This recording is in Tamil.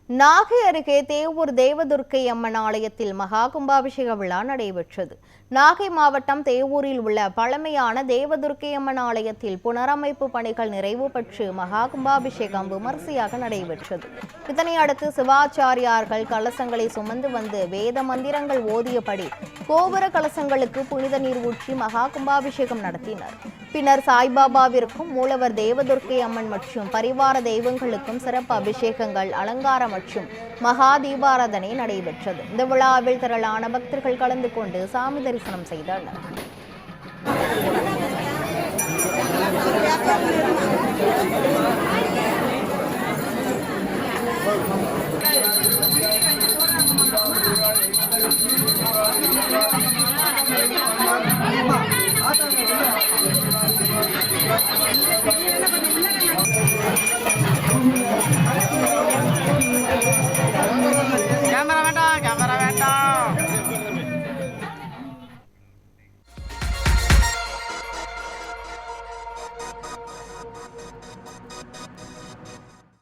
நாகை அருகே தேவூர் தேவதுர்க்கை அம்மன் ஆலயத்தில் மகா கும்பாபிஷேக விழா நடைபெற்றது. நாகை மாவட்டம் தேவூரில் உள்ள பழமையான தேவதுர்க்கை அம்மன் ஆலயத்தில் புனரமைப்பு பணிகள் நிறைவு பெற்று மகா கும்பாபிஷேகம் விமரிசையாக நடைபெற்றது. இதனை அடுத்து சிவாச்சாரியார்கள் கலசங்களை சுமந்து வந்து வேத மந்திரங்கள் ஓதியபடி கோபுர கலசங்களுக்கு புனித நீர் ஊற்றி மகா கும்பாபிஷேகம் நடத்தினர். பின்னர் சாய்பாபாவிற்கும் மூலவர் தேவதுர்க்கை அம்மன் மற்றும் பரிவார தெய்வங்களுக்கும் சிறப்பு அபிஷேகங்கள், அலங்காரம் மற்றும் மகா தீபாராதனை நடைபெற்றது. இந்த விழாவில் திரளான பக்தர்கள் கலந்து கொண்டு சாமி தரிசனம் செய்தனர்.